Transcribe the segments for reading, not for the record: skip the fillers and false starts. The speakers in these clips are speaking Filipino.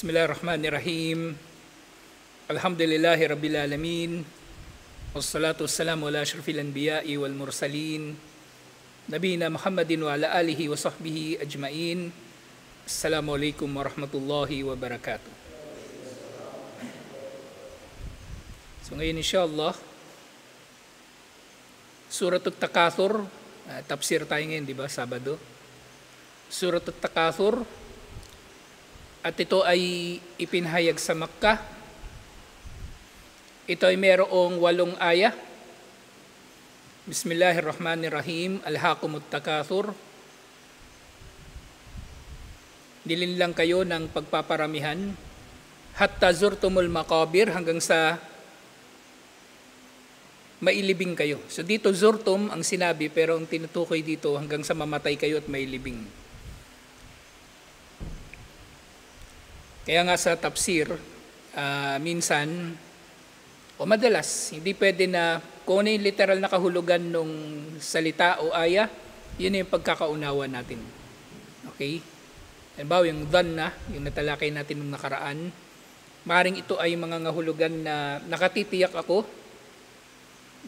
Bismillahirrahmanirrahim. Alhamdulillahi Rabbil Alamin. Wassalatu wassalamu ala asyrafil anbiya'i wal mursalin. Nabiyina Muhammadin wa ala alihi wa sahbihi ajmain. Assalamualaikum warahmatullahi wabarakatuh. So ngayon insyaAllah, Suratul Takathur, tafsir tayo ngayon, di ba, Sabado? Suratul Takathur, at ito ay ipinahayag sa Makkah. Ito ay mayroong 8 aya. Bismillahirrahmanirrahim. Alhaqumut takathur. Nilinlang kayo ng pagpaparamihan. Hatta zurtumul maqabir, hanggang sa mailibing kayo. So dito zurtum ang sinabi, pero ang tinutukoy dito hanggang sa mamatay kayo at mailibing. Kaya nga sa tafsir, minsan, o madalas, hindi pwede na, kung ano yung literal na kahulugan ng salita o aya, yun yung pagkakaunawa natin. Okay? Halimbawa, yung dhanna, yung natalakay natin nung nakaraan, maaaring ito ay mga ngahulugan na nakatitiyak ako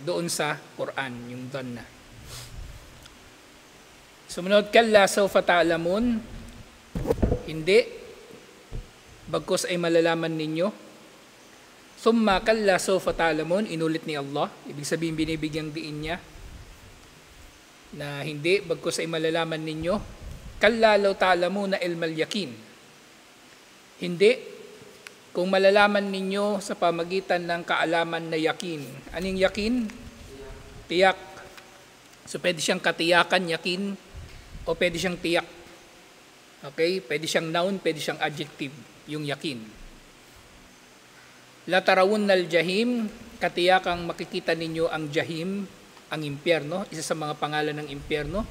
doon sa Quran, yung dhanna. Sumunod, kalla sawfa ta'lamun, hindi, bagkus ay malalaman ninyo. Thumma kalla sawfa ta'lamun, inulit ni Allah. Ibig sabihin, binibigyang diin niya na hindi, bagkus ay malalaman ninyo. Kalla law ta'lamuna ilmal yakin. Hindi, kung malalaman ninyo sa pamagitan ng kaalaman na yakin. Anong yakin? Tiyak. So pwede siyang katiyakan, yakin, o pwede siyang tiyak. Okay? Pwede siyang noun, pwede siyang adjective, yung yakin. La tarawunnal jahim, katiyakang makikita ninyo ang jahim, ang impyerno, isa sa mga pangalan ng impyerno,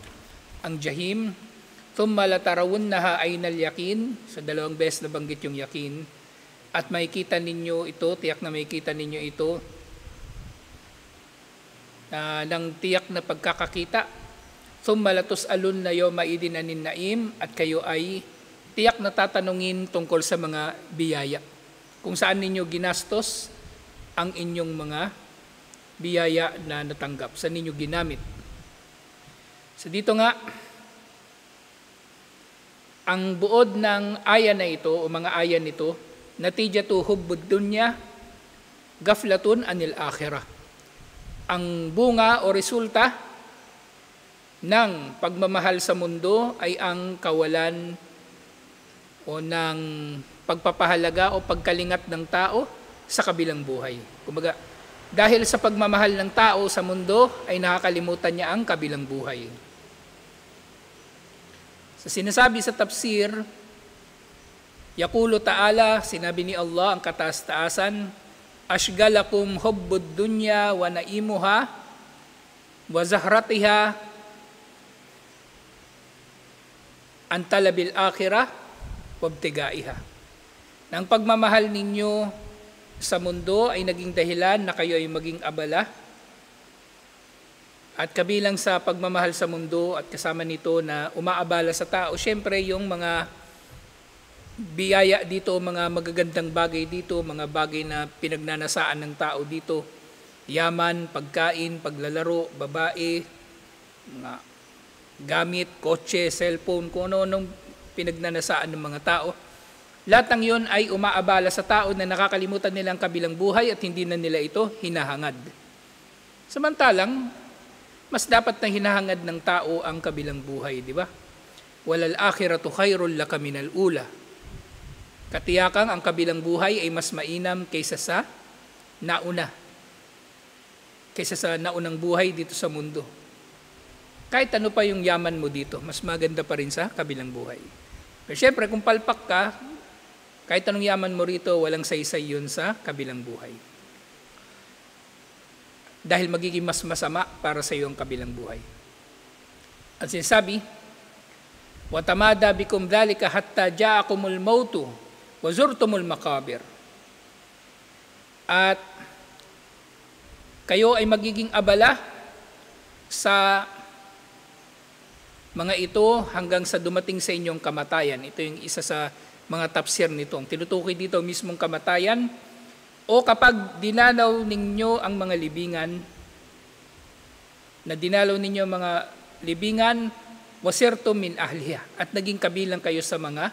ang jahim. Thumma la tarawunnaha aynal yakin, sa 2 beses na banggit yung yakin, at makikita ninyo ito, tiyak na makikita ninyo ito, ng tiyak na pagkakakita. Thumma la tus'alunna yawma idin anin naim, at kayo ay tiyak na tatanungin tungkol sa mga biyaya. Kung saan ninyo ginastos ang inyong mga biyaya na natanggap, saan ninyo ginamit. So dito nga, ang buod ng aya na ito o mga aya nito, natijatu hubbud dunya gaflatun anil akhirah. Ang bunga o resulta ng pagmamahal sa mundo ay ang kawalan o ng pagpapahalaga o pagkalingat ng tao sa kabilang buhay. Kumbaga, dahil sa pagmamahal ng tao sa mundo, ay nakakalimutan niya ang kabilang buhay. Sa sinasabi sa tafsir, Yaqulu ta'ala, sinabi ni Allah ang kataas-taasan, Ashgalakum hubbud dunya wa naimuha wa zahratiha antalabil akhirah wabtigaiha. Nang pagmamahal ninyo sa mundo ay naging dahilan na kayo ay maging abala, at kabilang sa pagmamahal sa mundo at kasama nito na umaabala sa tao, syempre yung mga biyaya dito, mga magagandang bagay dito, mga bagay na pinagnanasaan ng tao dito, yaman, pagkain, paglalaro, babae, mga gamit, kotse, cellphone, kung ano-anong pinagnanasaan ng mga tao. Lahat ng yun ay umaabala sa tao na nakakalimutan nila ang kabilang buhay at hindi na nila ito hinahangad. Samantalang, mas dapat na hinahangad ng tao ang kabilang buhay, di ba? Walal akhiratu khairul laka minal ula. Katiyakang ang kabilang buhay ay mas mainam kaysa sa nauna. Kaysa sa naunang buhay dito sa mundo. Kahit ano pa yung yaman mo dito, mas maganda pa rin sa kabilang buhay. Pero syempre, kung palpak ka, kahit anong yaman mo rito, walang saysay yun sa kabilang buhay. Dahil magiging mas masama para sa iyo ang kabilang buhay. At sinasabi, وَتَمَادَى بِكُمْ ذَلِكَ حَتَّى جَاءَكُمُ الْمَوْتُ وَزُرْتُمُ الْمَقَابِرِ. At kayo ay magiging abala sa mga ito hanggang sa dumating sa inyong kamatayan. Ito yung isa sa mga tafsir nito. Ang tinutukoy dito mismong kamatayan, o kapag dinalaw ninyo ang mga libingan, na dinalaw ninyo mga libingan, wasirtum min ahliha, at naging kabilang kayo sa mga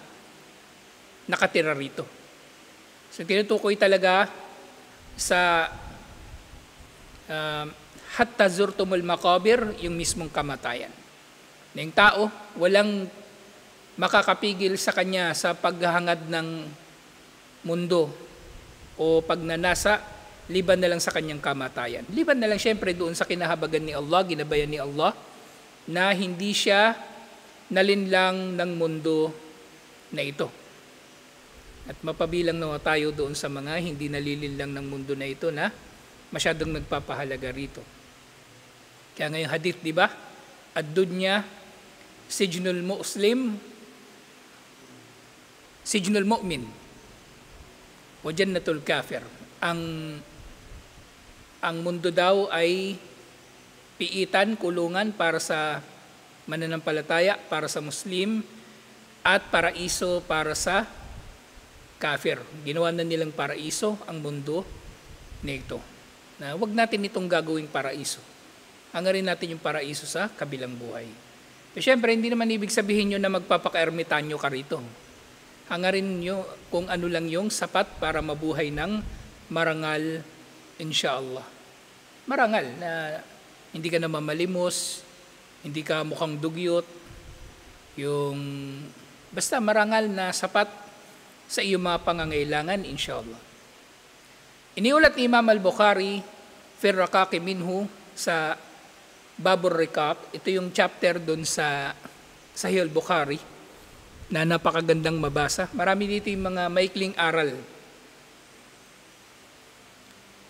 nakatira rito. So tinutukoy talaga sa hatta zurtumul maqabir, yung mismong kamatayan. Na yung tao, walang makakapigil sa kanya sa paghahangad ng mundo o pagnanasa, liban na lang sa kanyang kamatayan. Liban na lang siyempre doon sa kinahabagan ni Allah, ginabayan ni Allah, na hindi siya nalinlang ng mundo na ito. At mapabilang na tayo doon sa mga hindi nalilinlang ng mundo na ito na masyadong nagpapahalaga rito. Kaya ngayong hadith, di ba? Ad-dunya sijnul muslim, sijnul mu'min, wa jannatul kafir. Ang mundo daw ay piitan, kulungan para sa mananampalataya, para sa Muslim, at paraiso para sa kafir. Ginawa na nilang paraiso ang mundo nito. Na wag natin itong gagawing paraiso. Hangarin natin yung paraiso sa kabilang buhay. E syempre, hindi naman ibig sabihin nyo na magpapaka-ermitanyo ka rito. Hangarin nyo kung ano lang yung sapat para mabuhay ng marangal, inshallah. Marangal na hindi ka na mamalimos, hindi ka mukhang dugyot, yung basta marangal na sapat sa iyong mga pangangailangan, inshallah. Iniulat ni Imam al-Bukhari, fir rakaki minhu, sa Babur Rikab, ito yung chapter doon sa Sahih al-Bukhari, na napakagandang mabasa. Marami dito yung mga maikling aral.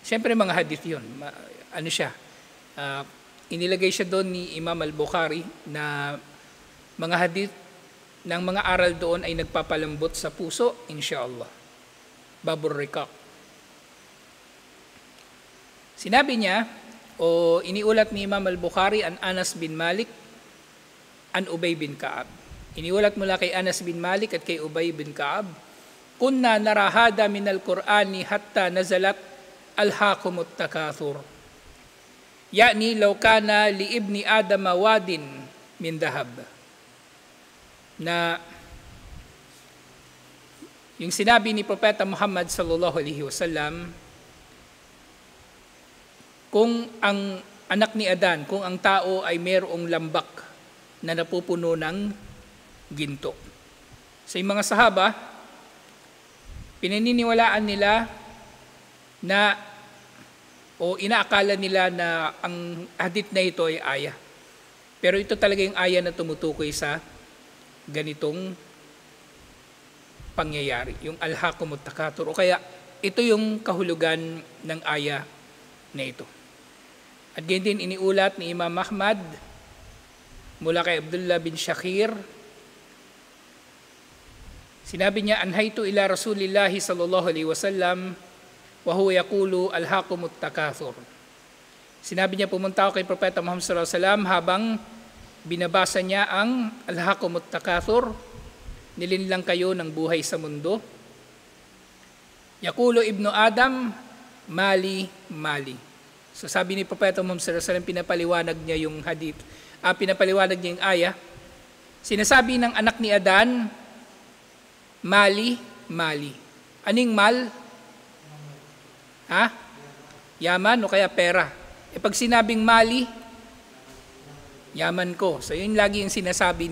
Siyempre mga hadith yun. Ano siya? Inilagay siya doon ni Imam al-Bukhari na mga hadith ng mga aral doon ay nagpapalambot sa puso, inshallah. Babur Rikab. Sinabi niya, o iniulat ni Imam al-Bukhari an Anas bin Malik, an Ubay bin Ka'ab. Iniulat mula kay Anas bin Malik at kay Ubay bin Ka'ab, kunna narahada min al-Qur'ani hatta nazalat alhaqumut takathur. Yani law kana li ibni Adam wadin min dahab. Na yung sinabi ni Propeta Muhammad sallallahu alaihi wasallam, kung ang anak ni Adan, kung ang tao ay mayroong lambak na napupuno ng ginto. Sa mga sahaba, pinaniniwalaan nila na o inaakala nila na ang hadith na ito ay aya. Pero ito talaga yung aya na tumutukoy sa ganitong pangyayari, yung alhaqumut takathur. O kaya ito yung kahulugan ng aya na ito. At ganyan din iniulat ni Imam Ahmad mula kay Abdullah bin Shakir. Sinabi niya, anhaytu ila Rasulillahi sallallahu alaihi wasallam wa huwa yaqulu alhaqumut takathur. Sinabi niya, pumunta ako kay Propeta Muhammad sallallahu alaihi wasallam habang binabasa niya ang alhaqumut takathur, nilinlang kayo ng buhay sa mundo. Yaqulu ibnu Adam, mali, mali. So sabi ni Propeta Muhammad sallallahu alaihi wasallam, pinapaliwanag niya yung hadith, pinapaliwanag niya yung aya. Sinasabi ng anak ni Adan, mali, mali. Aning mal? Yaman o kaya pera. E pag sinabing mali, yaman ko. So yun lagi yung sinasabi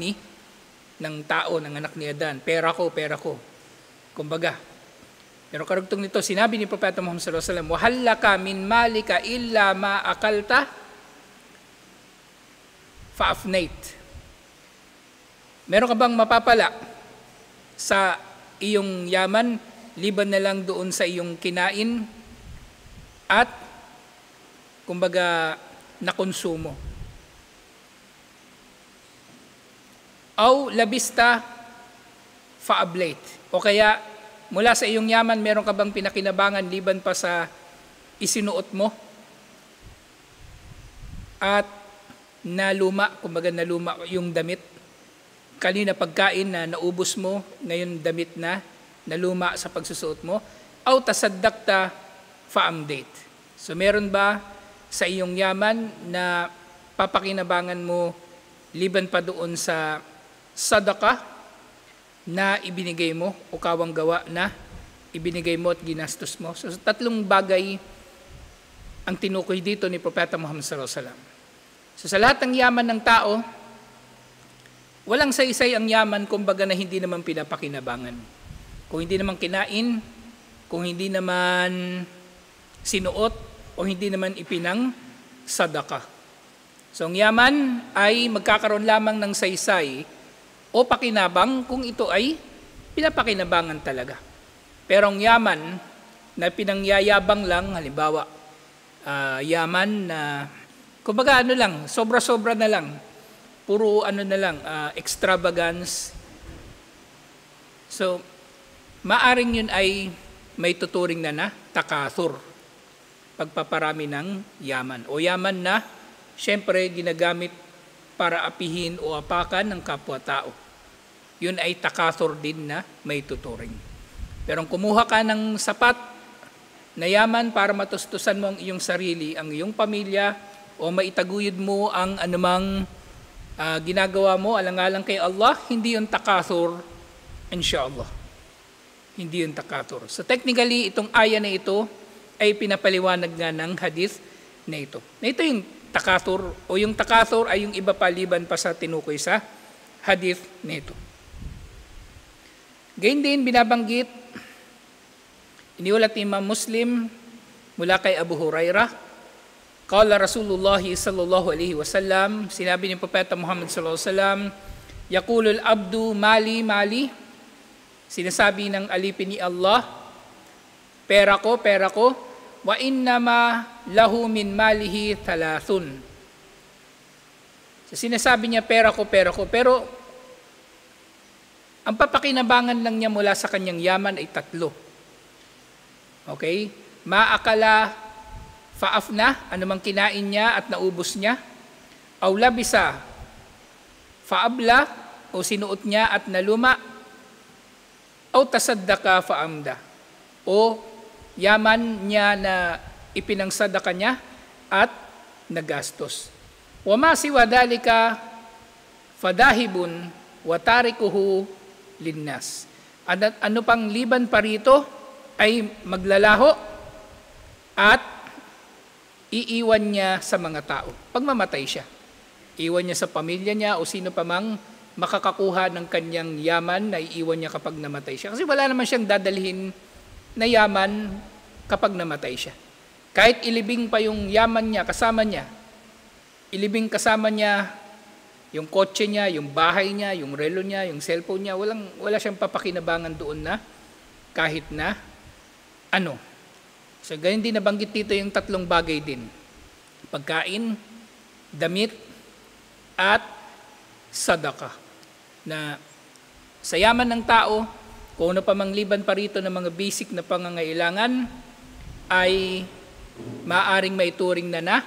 ng tao, ng anak ni Adan, pera ko, pera ko. Kumbaga. Pero karugtong nito, sinabi ni Propeta Muhammad sallallahu alaihi wasallam, wahallaka min malika illa ma akalta fa'afnait. Meron ka bang mapapala sa iyong yaman, liban na lang doon sa iyong kinain at kumbaga nakonsumo? Aw labista fa'ablate. O kaya mula sa iyong yaman, meron ka bang pinakinabangan liban pa sa isinuot mo? At naluma, kumbaga naluma yung damit. kanina pagkain na naubos mo, ngayon damit na luma sa pagsusuot mo, aw tasaddaqta fa'amdait. So meron ba sa iyong yaman na papakinabangan mo liban pa doon sa sadaka na ibinigay mo o kawang gawa na ibinigay mo at ginastos mo? So tatlong bagay ang tinukoy dito ni Propeta Muhammad sallallahu alaihi wasallam. So sa lahat ng yaman ng tao, walang saysay ang yaman kumbaga na hindi naman pinapakinabangan. Kung hindi naman kinain, kung hindi naman sinuot, o hindi naman ipinang sadaka. So ang yaman ay magkakaroon lamang ng saysay o pakinabang kung ito ay pinapakinabangan talaga. Pero ang yaman na pinangyayabang lang, halimbawa, yaman na, kumbaga ano lang, sobra-sobra na lang, puro ano na lang, extravagance. So, maaring yun ay may tuturing na takathur, pagpaparami ng yaman. O yaman na, syempre, ginagamit para apihin o apakan ng kapwa-tao. Yun ay takathur din na may tuturing. Pero kung kumuha ka ng sapat na yaman para matustusan mo ang iyong sarili, ang iyong pamilya, o maitaguyod mo ang anumang ginagawa mo alang-alang kay Allah, hindi yun takathur, inshallah. Hindi yun takathur. So technically, itong aya na ito ay pinapaliwanag nga ng hadith na ito. Na ito yung takathur, o yung takathur ay yung iba paliban pa sa tinukoy sa hadith na ito. Gayun din binabanggit, iniulat ni Imam Muslim mula kay Abu Hurairah, qala Rasulullah sallallahu alaihi wasallam, sinabi ni Propeta Muhammad sallallahu alaihi wasallam, yaqulul abdu mali mali, sinasabi ng alipin ni Allah, pera ko, wa innama lahu min malihi thalathun. So sinasabi niya pera ko, pero ang papakinabangan lang niya mula sa kanyang yaman ay tatlo. Okay? Maakala fa'afna, anumang kinain niya at naubos niya. Aw labisa fa'abla, o sinuot niya at naluma. Aw tasaddaqa fa'amda, o yaman niya na ipinangsadaka niya at nagastos. Wa ma siwa dalika fadahibun wa tarikuhu linnas. Ano pang liban pa rito ay maglalaho at iiwan niya sa mga tao. Pagmamatay siya, iwan niya sa pamilya niya o sino pa mang makakakuha ng kanyang yaman na iiwan niya kapag namatay siya. Kasi wala naman siyang dadalhin na yaman kapag namatay siya. Kahit ilibing pa yung yaman niya, kasama niya, ilibing kasama niya yung kotse niya, yung bahay niya, yung relo niya, yung cellphone niya, wala siyang papakinabangan doon na kahit na ano. So ganyan din nabanggit dito yung tatlong bagay din. Pagkain, damit, at sadaka. Na sa yaman ng tao, kung ano pa mang liban pa rito ng mga basic na pangangailangan, ay maaring maituring na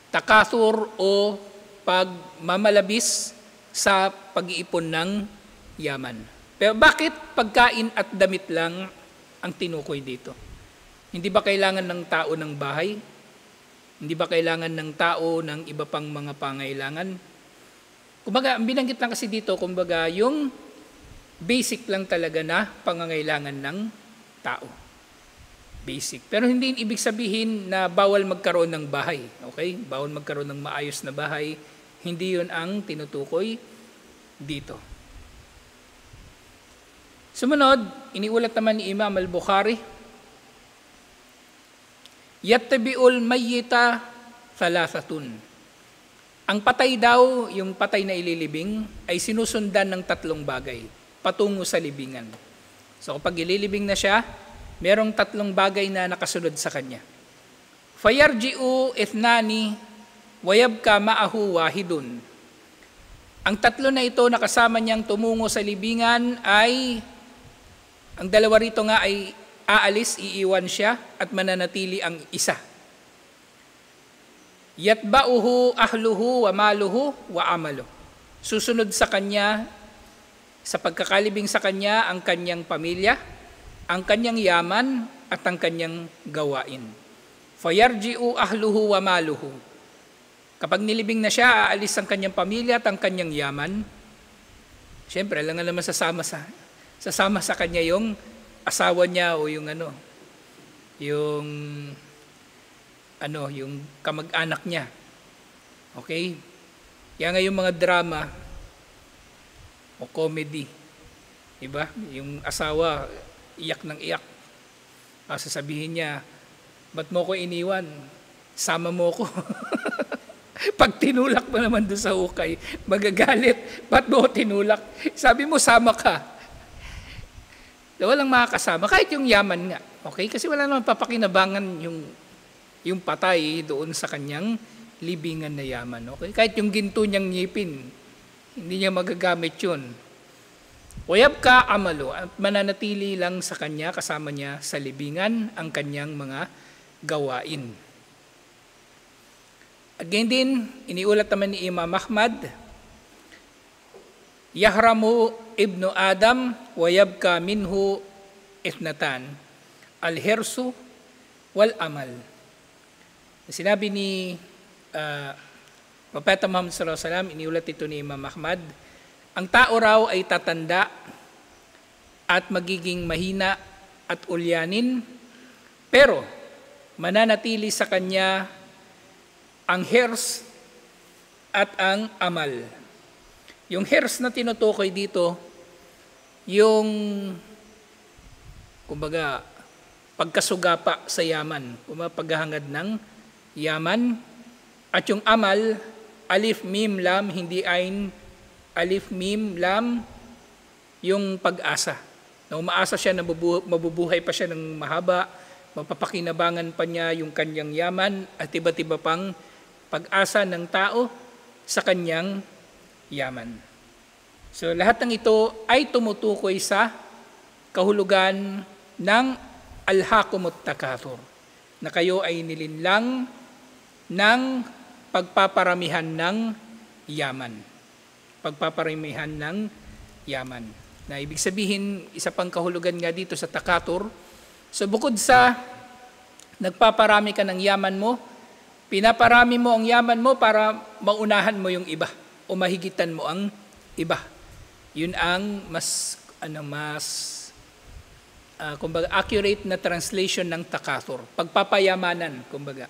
takathur o pagmamalabis sa pag-iipon ng yaman. Pero bakit pagkain at damit lang ang tinukoy dito? Hindi ba kailangan ng tao ng bahay? Hindi ba kailangan ng tao ng iba pang mga pangailangan? Kumbaga, ang binanggit lang kasi dito, kumbaga, yung basic lang talaga na pangangailangan ng tao. Basic. Pero hindi ibig sabihin na bawal magkaroon ng bahay. Okay? Bawal magkaroon ng maayos na bahay. Hindi yun ang tinutukoy dito. Sumunod, iniulat naman ni Imam al-Bukhari, yattabi'ul mayyita thalathatun. Ang patay daw, yung patay na ililibing, ay sinusundan ng tatlong bagay patungo sa libingan. So kapag ililibing na siya, merong tatlong bagay na nakasunod sa kanya. Fayarji'u ithnani wayabka ma'ahu wahidun. Ang tatlo na ito na kasama niyang tumungo sa libingan ay, ang dalawa rito nga ay aalis, iiwan siya at mananatili ang isa. Yatba'uhu ahluhu wa maluhu wa amalu. Susunod sa kanya Sa pagkakalibing sa kanya ang kanyang pamilya, ang kanyang yaman at ang kanyang gawain. Fayarji'u ahluhu wa maluhu. Kapag nilibing na siya, aalis ang kanyang pamilya at ang kanyang yaman. Siyempre, lang naman sasama sa kanya yung asawa niya o yung yung kamag-anak niya. Okay? Kaya nga yung mga drama o comedy, diba? Yung asawa, iyak ng iyak. Sasabihin niya, ba't mo ko iniwan? Sama mo ko. Pag tinulak mo naman doon sa hukay, magagalit. Ba't mo ko tinulak? Sabi mo, sama ka. Walang makakasama. Kahit yung yaman nga. Okay? Kasi wala naman papakinabangan yung patay doon sa kanyang libingan na yaman. Okay? Kahit yung ginto niyang ngipin, hindi niya magagamit yun. Wayabka amalu, at mananatili lang sa kanya, kasama niya sa libingan, ang kanyang mga gawain. At ganyan din, iniulat naman ni Imam Ahmad, Yahramu ibnu Adam, wayabka minhu ithnatan, al-hirsu wal amal. Sinabi ni Propeta Muhammad sallallahu alaihi wasallam, iniulat ito ni Imam Ahmad, ang tao raw ay tatanda at magiging mahina at ulyanin, pero mananatili sa kanya ang hirs at ang amal. Yung hirs na tinutukoy dito, yung kumbaga pagkasugapa sa yaman, paghahangad ng yaman, at yung amal, alif mim lam, hindi ain, alif mim lam, yung pag-asa. Na umaasa siya na mabubuhay pa siya ng mahaba, mapapakinabangan pa niya yung kanyang yaman at iba't iba pang pag-asa ng tao sa kanyang yaman. So lahat ng ito ay tumutukoy sa kahulugan ng alhaqumut takathur, na kayo ay nilinlang ng pagpaparamihan ng yaman. Pagpaparamihan ng yaman. Na ibig sabihin, isa pang kahulugan nga dito sa takathur, so bukod sa nagpaparami ka ng yaman mo, pinaparami mo ang yaman mo para maunahan mo yung iba o mahigitan mo ang iba. Yun ang kumbaga accurate na translation ng takathur. Pagpapayamanan, kumbaga.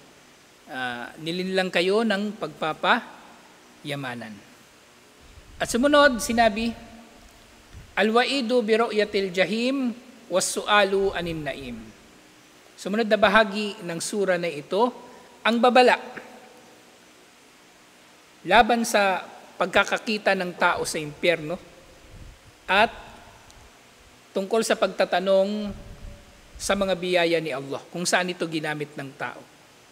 Nilinlang kayo ng pagpapayamanan. At sumunod, sinabi, Al-wa'idu bi ru'yatil jahim was-su'alu anin naim. Sumunod na bahagi ng sura na ito, ang babala laban sa pagkakakita ng tao sa impyerno at tungkol sa pagtatanong sa mga biyaya ni Allah, kung saan ito ginamit ng tao.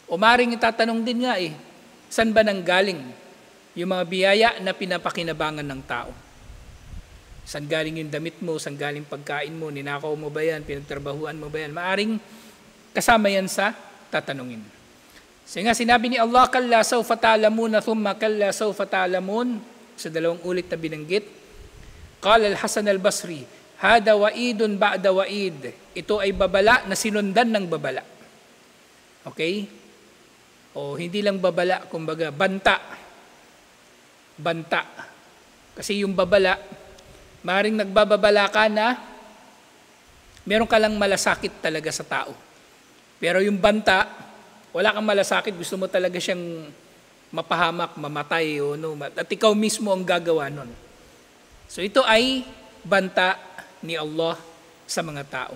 O maring itatanong din nga saan ba nanggaling yung mga biyaya na pinapakinabangan ng tao? Saan galing yung damit mo, saan galing pagkain mo, ninakaw mo ba yan, pinagtrabahuan mo ba yan? Maaring kasama yan sa tatanungin. So nga sinabi ni Allah, kalla sawfa ta'lamun thumma kalla sawfa ta'lamun, sa dalawang ulit na binanggit. Qala al-Hasan al-Basri, hada wa'idun ba'da wa'id. Ito ay babala na sinundan ng babala. Okay? O hindi lang babala, kumbaga banta. Banta. Kasi yung babala, maring nagbababala ka na meron ka lang malasakit talaga sa tao. Pero yung banta, wala kang malasakit, gusto mo talaga siyang mapahamak, mamatay, at ikaw mismo ang gagawa nun. So ito ay banta ni Allah sa mga tao.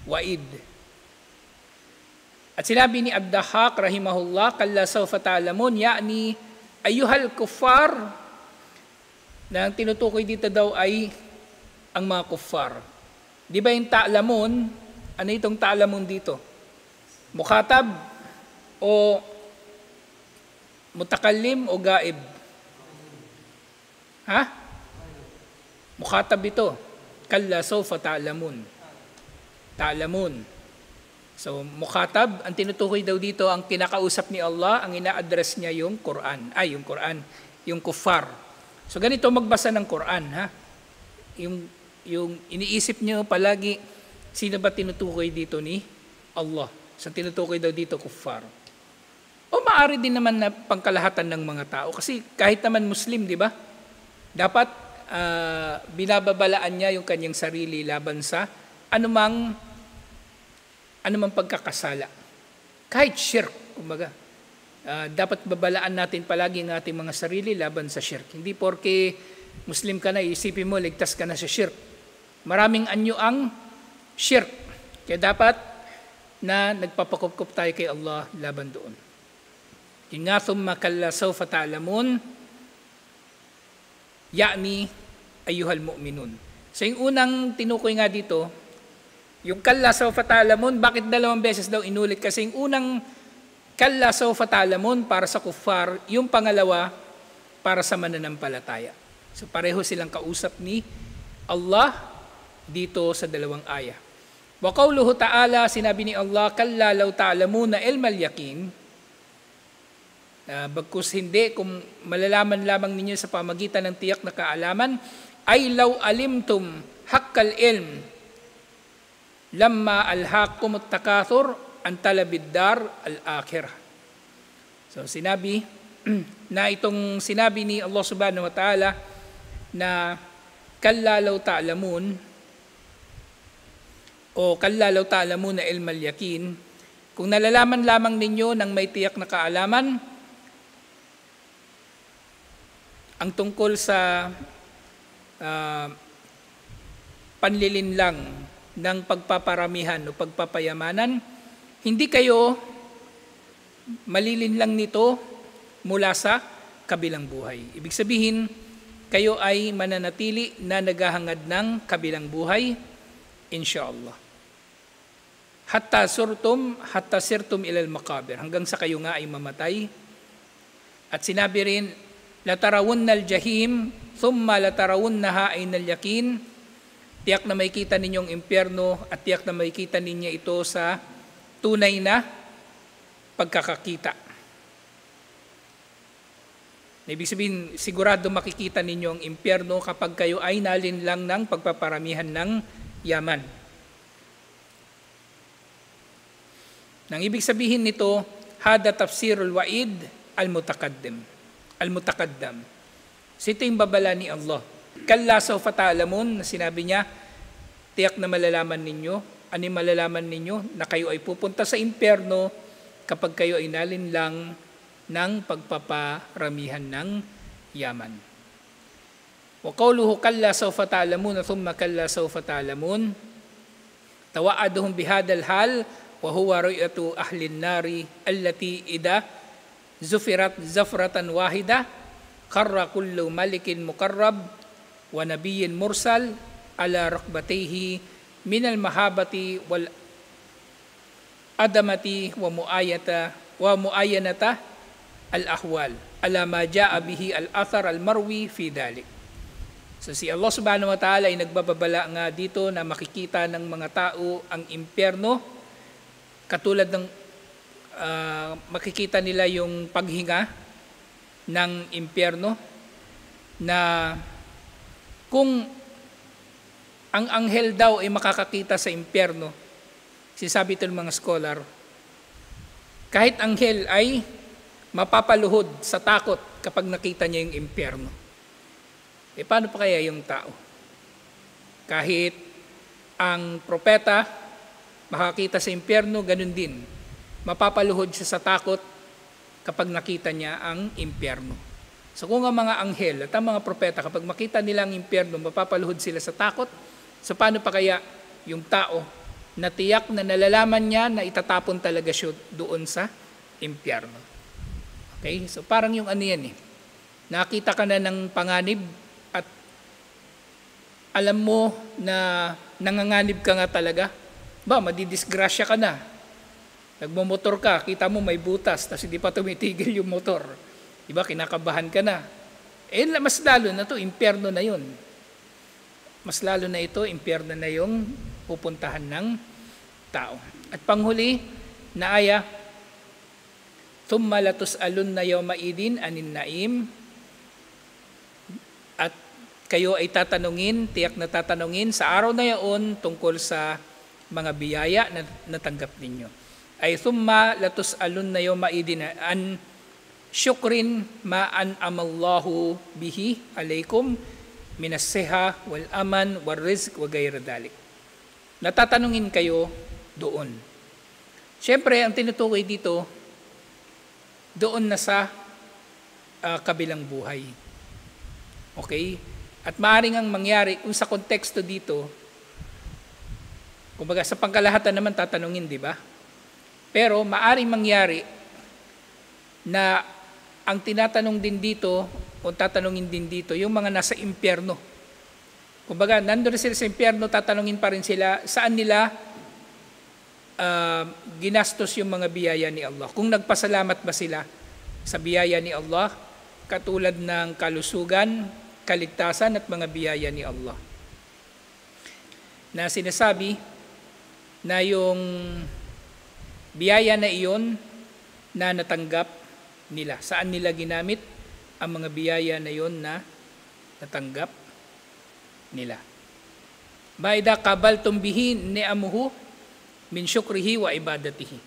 Wa'id. At sinabi ni Ad-Dahhak rahimahullah, kalla sawfa ta'lamun, ya'ni ayyuhal kuffar, na ang tinutukoy dito daw ay ang mga kuffar. Di ba yung ta'lamun, ano itong ta'lamun dito? Mukhatab o mutakallim o gaib? Ha? Mukhatab ito. Kalla sawfa ta'lamun. Ta'lamun. So, mukhatab, ang tinutukoy daw dito, ang kinakausap ni Allah, ang ina-address niya yung Quran. Yung kuffar. So, ganito magbasa ng Quran, ha? yung iniisip nyo palagi, sino ba tinutukoy dito ni Allah? Sa tinutukoy daw dito, kuffar. O maaari din naman na pangkalahatan ng mga tao. Kasi kahit naman Muslim, di ba? Dapat binababalaan niya yung kanyang sarili laban sa anumang pagkakasala. Kahit shirk, kumbaga. Dapat babalaan natin palagi ang ating mga sarili laban sa shirk. Hindi porke Muslim ka na, isipin mo, ligtas ka na sa shirk. Maraming anyo ang shirk. Kaya dapat na nagpapakupkup tayo kay Allah laban doon. Yun nga, thumma kalla sawfa ta'lamun, ya'ni ayyuhal mu'minun. So yung unang tinukoy nga dito, yung kalla sawfa ta'lamun, bakit 2 beses daw inulit? Kasi yung unang kalla sawfa ta'lamun para sa kuffar, yung pangalawa para sa mananampalataya. So pareho silang kausap ni Allah dito sa 2 ayah. Wa qawluhu ta'ala, sinabi ni Allah, kalla law ta'lamuna ilmal yaqin, bagkus hindi, kung malalaman lamang ninyo sa pamagitan ng tiyak na kaalaman, ay law alimtum haqqal ilm, lamma alhaqum at-takathur an talabid dar al-akhirah. So sinabi na itong sinabi ni Allah subhanahu wa ta'ala na kalla law ta'lamun o kalla law ta'lamun na ilmal yakin, kung nalalaman lamang ninyo ng may tiyak na kaalaman ang tungkol sa panlilinlang ng pagpaparamihan o pagpapayamanan, hindi kayo malilinlang nito mula sa kabilang buhay. Ibig sabihin, kayo ay mananatili na naghahangad ng kabilang buhay, insyaallah. Hatta sirtum ilal maqabir, hanggang sa kayo nga ay mamatay. At sinabi rin, latarawunnal jahim, thumma latarawunnaha aynal yakin, tiyak na may kita ninyong impyerno at tiyak na may kita ninyo ito sa tunay na pagkakakita. Ibig sabihin, sigurado makikita ninyo ang impyerno kapag kayo ay nalinlang ng pagpaparamihan ng yaman. Nang ibig sabihin nito, hada tafsirul wa'id al-mutaqaddam. So ito yung babala ni Allah. Kalla sawfa ta'lamun, na sinabi niya, tiyak na malalaman ninyo, ano yung malalaman ninyo? Na kayo ay pupunta sa impyerno kapag kayo ay nalinlang ng pagpaparamihan ng yaman. Wa qawluhu kalla sawfa ta'lamun thumma kalla sawfa ta'lamun, tawa'aduhum bihadal hal wa huwa ru'yatu ahli an-nari allati ida zufirat zafratan wahida qarra kullu malikin muqarrab wa nabiyyin mursal ala raqbatayhi min al-mahabati wal adamati wa muayanata al-ahwal ala ma jaa bihi al-athar al-marwi fi dhalik. So si Allah subhanahu wa ta'ala ay nagbababala nga dito na makikita ng mga tao ang impyerno, katulad ng makikita nila yung paghinga ng impyerno, na kung ang anghel daw ay makakakita sa impyerno, sinasabi ito ng mga scholar, kahit anghel ay mapapaluhod sa takot kapag nakita niya yung impyerno. Paano pa kaya yung tao? Kahit ang propeta makakita sa impyerno, ganun din. Mapapaluhod siya sa takot kapag nakita niya ang impyerno. So kung ang mga anghel at ang mga propeta, kapag makita nila ang impyerno, mapapaluhod sila sa takot, so paano pa kaya yung tao na tiyak na nalalaman niya na itatapon talaga siya doon sa impyerno? Okay? So parang yung ano yan nakita ka na ng panganib at alam mo na nanganganib ka nga talaga, madidisgrasya ka na. Nagmumotor ka, kita mo may butas, tapos hindi pa tumitigil yung motor. Diba, kinakabahan ka na. Mas lalo na to, impyerno na yun. Mas lalo na ito, impyerno na yung pupuntahan ng tao. At panghuli na aya, thumma latus'alunna yawma idin anin naim, at kayo ay tatanungin, tiyak na tatanungin sa araw na yaon tungkol sa mga biyaya na natanggap ninyo. Ay thumma latus'alun na yawma idin an syukrin ma an'amallahu bihi alaykum minas siha wal aman wal rizq wa ghayra dhalik. Natatanungin kayo doon. Siyempre, ang tinutukoy dito, doon na sa kabilang buhay. Okay? At maaaring ang mangyari, kung sa konteksto dito, kumbaga sa pangkalahatan naman tatanungin, di ba? Pero maaaring mangyari na ang tinatanong din dito, o tatanungin din dito, yung mga nasa impyerno. Kumbaga, nandun sila sa impyerno, tatanungin pa rin sila, saan nila ginastos yung mga biyaya ni Allah. Kung nagpasalamat ba sila sa biyaya ni Allah, katulad ng kalusugan, kaligtasan at mga biyaya ni Allah. Na sinasabi na yung biyaya na iyon na natanggap nila. Saan nila ginamit ang mga biyaya na iyon na natanggap nila. Maida kabaltum bihi ni'amuhu min syukrihi wa ibadatihi.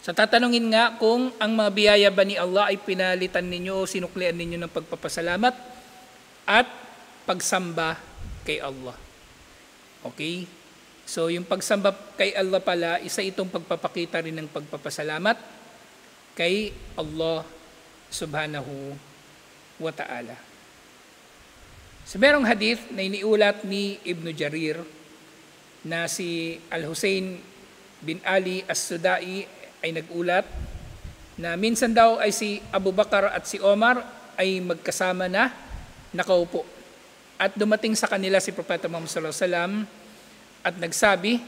So tatanungin nga kung ang mga biyaya ba ni Allah ay pinalitan ninyo o sinuklian ninyo ng pagpapasalamat at pagsamba kay Allah. Okay? So yung pagsamba kay Allah pala, isa itong pagpapakita rin ng pagpapasalamat kay Allah subhanahu wa ta'ala. So merong hadith na iniulat ni Ibn Jarir na si Al-Husayn bin Ali As-Sudai ay nag-ulat na minsan daw ay si Abu Bakar at si Omar ay magkasama na nakaupo. At dumating sa kanila si Propeta Muhammad sallallahu alaihi wasallam at nagsabi,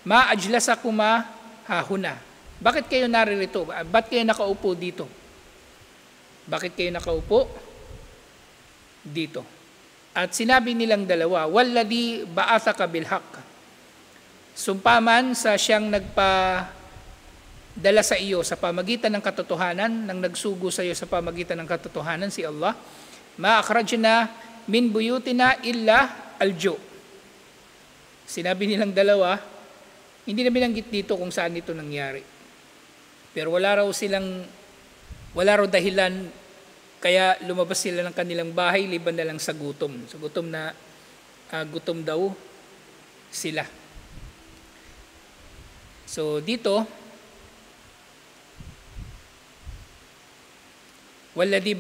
"Ma ajlasakuma hahuna." Bakit kayo naririto? Bakit kayo nakaupo dito? Bakit kayo nakaupo dito? At sinabi nilang dalawa, "Walladhi ba'athaka bil haqq." Sumpaman sa siyang nagpadala sa iyo sa pamagitan ng katotohanan, nang nagsugo sa iyo sa pamagitan ng katotohanan si Allah, "Ma akhrajna min buyutina illa aljo." Sinabi nilang dalawa, hindi na binanggit dito kung saan ito nangyari. Pero wala raw dahilan kaya lumabas sila ng kanilang bahay liban na lang sa gutom. Sa gutom na gutom daw sila. So dito, "Walladhi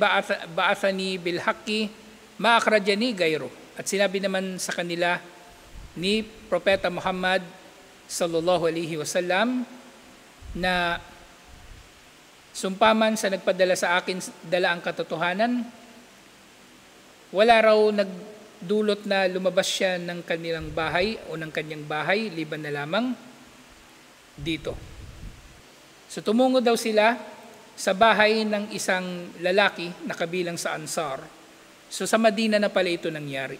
ba'athani bil haqqi ma akhrajani ghayru." At sinabi naman sa kanila ni Propeta Muhammad sallallahu alaihi wasallam na sumpaman sa nagpadala sa akin dala ang katotohanan, wala raw nagdulot na lumabas siya ng kanilang bahay o ng kanyang bahay liban na lamang dito. So tumungo daw sila sa bahay ng isang lalaki na kabilang sa Ansar. So sa Madina na pala ito nangyari.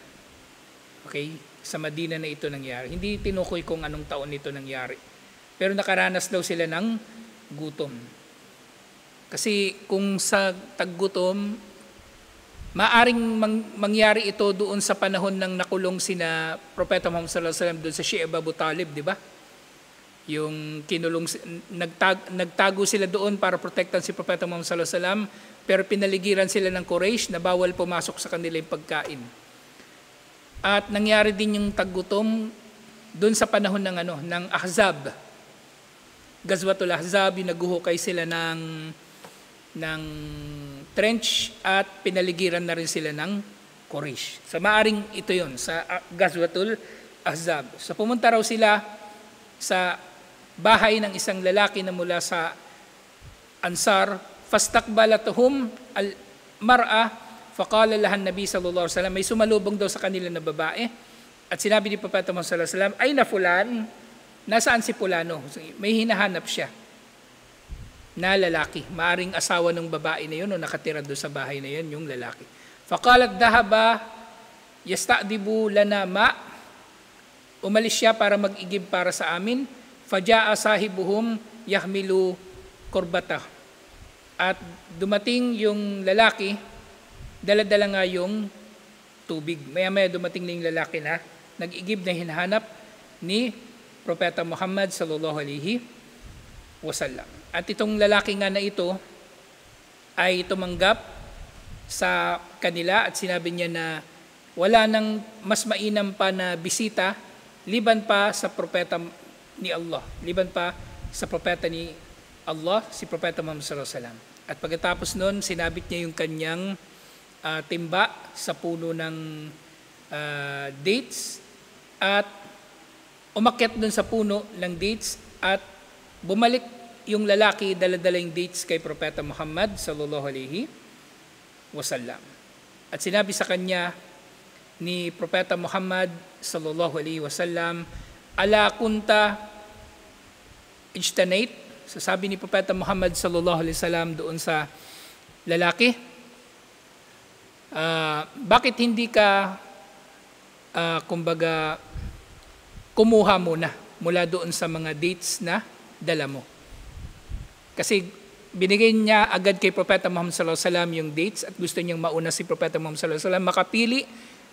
Okay? Sa Madina na ito nangyari. Hindi tinukoy kung anong taon ito nangyari. Pero nakaranas daw sila ng gutom. Kasi kung sa taggutom, maaring mangyari ito doon sa panahon ng nakulong sina Propeta Muhammad sallallahu alaihi wasallam doon sa Shi'ab Abu Talib, di ba? Yung kinulong, nagtago sila doon para protektan si Propeta Muhammad sallallahu alaihi wasallam, pero pinaligiran sila ng Quraysh na bawal pumasok sa kanila yung pagkain. At nangyari din yung taggutom doon sa panahon ng Ahzab. Gazwatul Ahzab, yung naguhukay sila ng trench at pinaligiran na rin sila ng Quraysh. So maaring ito yon sa Gazwatul Ahzab. So pumunta raw sila sa bahay ng isang lalaki na mula sa Ansar, fastaqbalatuhum al-mar'a faqala lahan Nabi sallallahu alaihi wasallam, may sumalubong daw sa kanila na babae at sinabi ni Propeta Muhammad sallallahu alaihi wasallam, "Ay na fulan, nasaan si Pulano?" May hinahanap siya na lalaki, maaring asawa ng babae na yun o nakatira doon sa bahay na yun, yung lalaki. Faqalat dhahaba yasta'dibu lana ma, umalis siya para mag-igib para sa amin. Faja'a sahibuhum yahmilu kurbata. At dumating yung lalaki, dala-dala nga yung tubig. Maya-maya dumating na yung lalaki na nag-igib na hinahanap ni Propeta Muhammad sallallahu alaihi wasallam. At itong lalaki nga na ito ay tumanggap sa kanila at sinabi niya na wala nang mas mainam pa na bisita liban pa sa propeta ni Allah, liban pa sa propeta ni Allah, si Propeta Muhammad sallallahu alaihi wasallam. At pagkatapos noon, sinabit niya yung kanyang timba sa puno ng dates at umakyat dun sa puno ng dates at bumalik yung lalaki dala-dala yung dates kay Propeta Muhammad sallallahu alaihi wasallam. At sinabi sa kanya ni Propeta Muhammad sallallahu alaihi wasallam, ala kunta ijtanait. So sabi ni Propeta Muhammad sallallahu alaihi wasallam doon sa lalaki, bakit hindi ka kumbaga kumuha muna mula doon sa mga dates na dala mo? Kasi binigay niya agad kay Propeta Muhammad sallallahu alaihi wasallam yung dates at gusto niyang mauna si Propeta Muhammad sallallahu alaihi wasallam makapili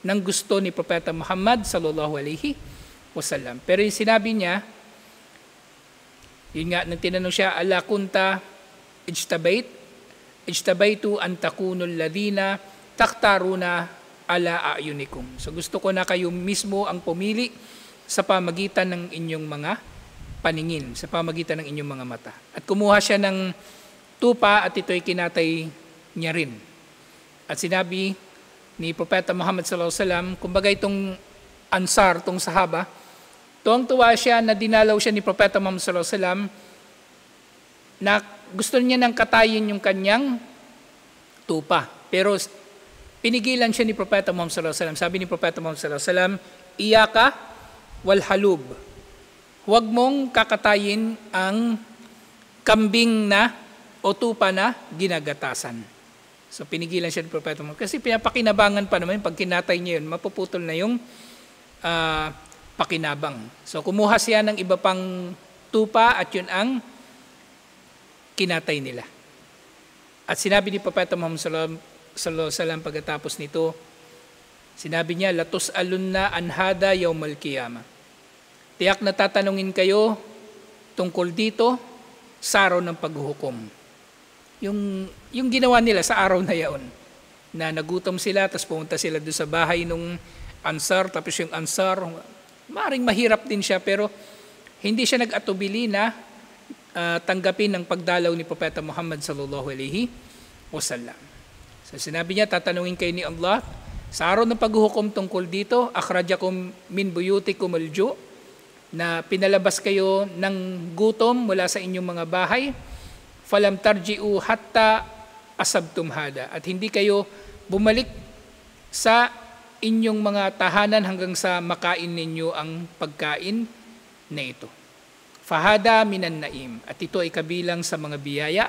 ng gusto ni Propeta Muhammad sallallahu alaihi wasallam. Pero yung sinabi niya, yun nga, nang tinanong siya, ala kunta ijtabaitu an takunul ladina taktaruna ala ayunikum. So gusto ko na kayo mismo ang pumili sa pamagitan ng inyong mga paningin, sa pamagitan ng inyong mga mata. At kumuha siya ng tupa at ito'y kinatay niya rin. At sinabi ni Propeta Muhammad sallallahu alaihi wasallam, kumbaga itong Ansar, itong sahaba, tuwang-tuwa siya na dinalaw siya ni Propeta Muhammad sallallahu alaihi wasallam na gusto niya nang katayin yung kanyang tupa. Pero pinigilan siya ni Propeta Muhammad sallallahu alaihi wasallam. Sabi ni Propeta Muhammad sallallahu alaihi wasallam, iyaka wal halub. Huwag mong kakatayin ang kambing na o tupa na ginagatasan. So pinigilan siya ni Propeta Muhammad. Kasi pinapakinabangan pa naman, pag kinatay niya yun, mapuputol na yung pakinabang. So kumuha siya ng iba pang tupa at yun ang kinatay nila. At sinabi ni Propeta Muhammad sallallahu alaihi wasallam pagkatapos nito, sinabi niya, latus alunna anhada yawmal qiyamah. Tiyak na tatanungin kayo tungkol dito sa araw ng paghuhukom. Yung ginawa nila sa araw na yaon, na nagutom sila, tapos pumunta sila doon sa bahay nung Ansar, tapos yung Ansar, maaaring mahirap din siya, pero hindi siya nag-atubili na tanggapin ang pagdalaw ni Propeta Muhammad sallallahu alaihi wasallam. So sinabi niya, tatanungin kayo ni Allah, sa araw ng paghuhukom tungkol dito, akhrajakum min buyutikum al-ju', na pinalabas kayo ng gutom mula sa inyong mga bahay, falam tarji'u hatta asabtum hada, at hindi kayo bumalik sa inyong mga tahanan hanggang sa makain ninyo ang pagkain na ito. Fahada minan naim, at ito ay kabilang sa mga biyaya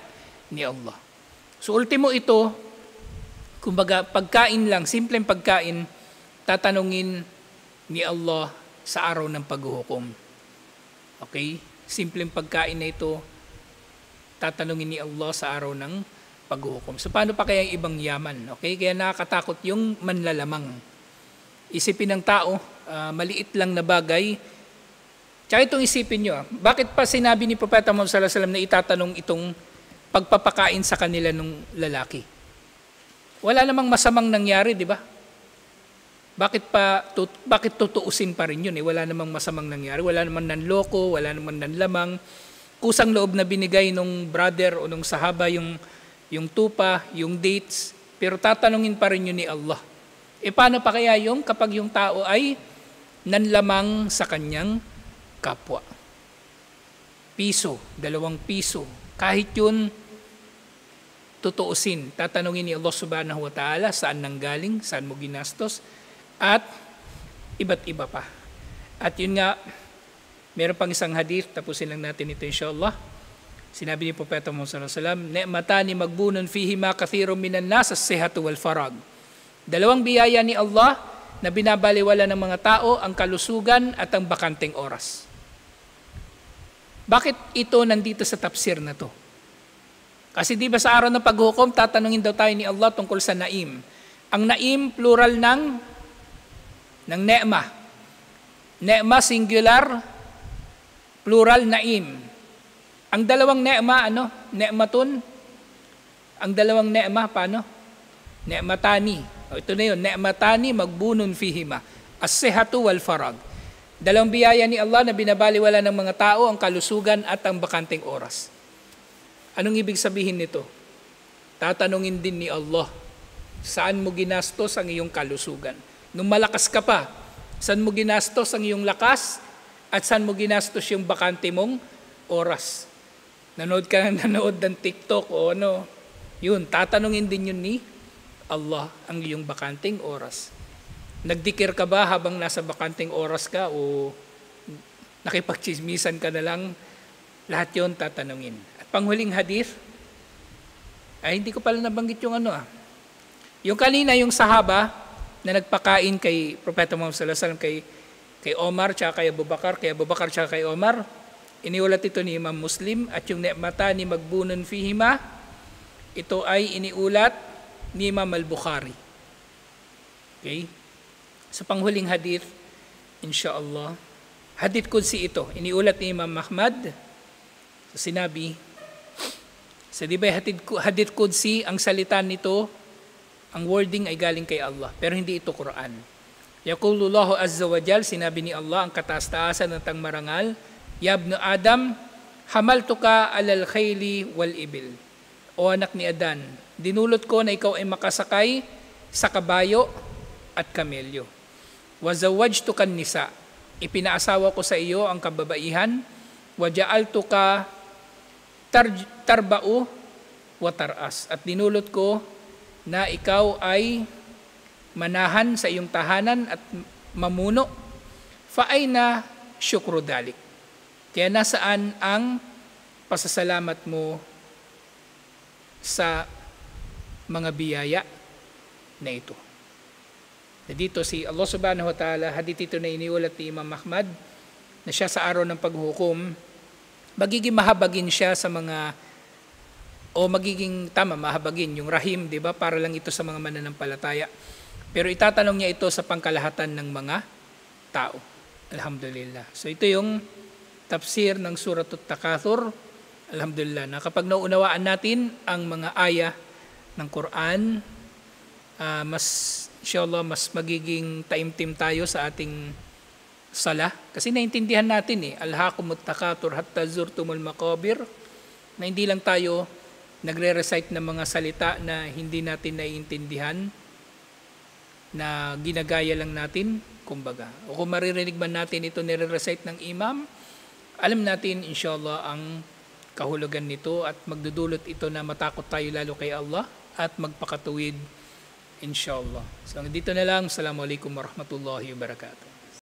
ni Allah. So ultimo ito, kumbaga pagkain lang, simpleng pagkain, tatanungin ni Allah sa araw ng paghuhukom. Okay? Simpleng pagkain na ito, tatanungin ni Allah sa araw ng paghuhukom. So paano pa kaya yung ibang yaman? Okay? Kaya nakakatakot yung manlalamang. Isipin ng tao, maliit lang na bagay. Tsaka itong isipin nyo, bakit pa sinabi ni Propeta Muhammad sallallahu alaihi wasallam na itatanong itong pagpapakain sa kanila ng lalaki? Wala namang masamang nangyari, di ba? Bakit tutuusin pa rin yun? Wala namang masamang nangyari, wala namang nanloko, wala namang nanlamang. Kusang loob na binigay nung brother o nung sahaba yung tupa, yung dates, pero tatanungin pa rin yun ni Allah. Paano pa kaya yung kapag yung tao ay nanlamang sa kanyang kapwa? Piso, 2 piso, kahit yun tutuusin, tatanungin ni Allah subhanahu wa ta'ala saan nanggaling, saan mo ginastos, at iba't iba pa. At yun nga, meron pang isang hadith, tapusin lang natin ito insyaAllah. Sinabi ni Propeta Muhammad sallallahu alaihi wasallam, ni'matani magbunun fihima kathirun minan nas as-sihhatu wal farag. 2 biyaya ni Allah na binabaliwala ng mga tao, ang kalusugan at ang bakanteng oras. Bakit ito nandito sa tafsir na to? Kasi di ba sa araw ng paghukom, tatanungin daw tayo ni Allah tungkol sa naim. Ang naim, plural ng ng ne'ma. Ne'ma singular, plural naim. Ang dalawang ne'ma, ne'matun. Ang dalawang ne'ma, paano? Ne'matani. Ito na yun, ne'matani magbunun fihima. As-sihatu wal farag. Dalawang biyaya ni Allah na binabaliwala ng mga tao, ang kalusugan at ang bakanteng oras. Anong ibig sabihin nito? Tatanungin din ni Allah, saan mo ginastos ang iyong kalusugan? Nung malakas ka pa, saan mo ginastos ang iyong lakas? At saan mo ginastos yung bakante mong oras? Nanood ka ng TikTok o yun, tatanungin din yun ni Allah ang iyong bakanteng oras. Nagdikir ka ba habang nasa bakanteng oras ka o nakipagchismisan ka na lang? Lahat yun tatanungin. At panghuling hadith, hindi ko pala nabanggit yung Yung kanina, yung sahaba na nagpakain kay Propeta Muhammad sallallahu alaihi wasallam kay Omar, tsaka kay Abu Bakar, tsaka kay Omar, iniulat ito ni Imam Muslim. At yung ne'matani magbunun fihima, ito ay iniulat ni Imam Al-Bukhari. Okay? Sa panghuling hadith, insyaallah, hadith qudsi ito, iniulat ni Imam Ahmad. Sinabi, di ba hadith qudsi, ang salita nito, ang wording ay galing kay Allah, pero hindi ito Quran. Yaqulullahu azza wa jal, sinabi ni Allah, ang kataas-taasan ng tangmarangal, Ya ibn Adam, hamaltuka alal khayli wal ibil. O anak ni Adan, dinulot ko na ikaw ay makasakay sa kabayo at kamelyo. Wazawajtuka nisa, ipinaasawa ko sa iyo ang kababaihan. Waja'altuka tarba'u wa taras, at dinulot ko na ikaw ay manahan sa iyong tahanan at mamuno. Fa'ayna syukru dalik. Kaya nasaan ang pasasalamat mo sa mga biyaya na ito? Na dito si Allah subhanahu wa ta'ala, hadith ito na iniulat ni Imam Ahmad, na siya sa araw ng paghukom, magiging mahabagin siya sa mga, mahabagin, yung rahim, di ba? Para lang ito sa mga mananampalataya. Pero itatanong niya ito sa pangkalahatan ng mga tao. Alhamdulillah. So ito yung tafsir ng Suratut Takathur. Alhamdulillah, na kapag nauunawaan natin ang mga aya ng Quran, inshallah, mas magiging taimtim tayo sa ating sala. Kasi naintindihan natin Alhaqumut takathur hatta zurtumul maqabir, na hindi lang tayo nagre-recite ng mga salita na hindi natin naiintindihan, na ginagaya lang natin, kumbaga. O kung maririnig man natin ito nire-recite ng imam, alam natin inshallah ang kahulugan nito, at magdudulot ito na matakot tayo lalo kay Allah at magpakatuwid inshallah. So dito na lang. Assalamualaikum warahmatullahi wabarakatuh.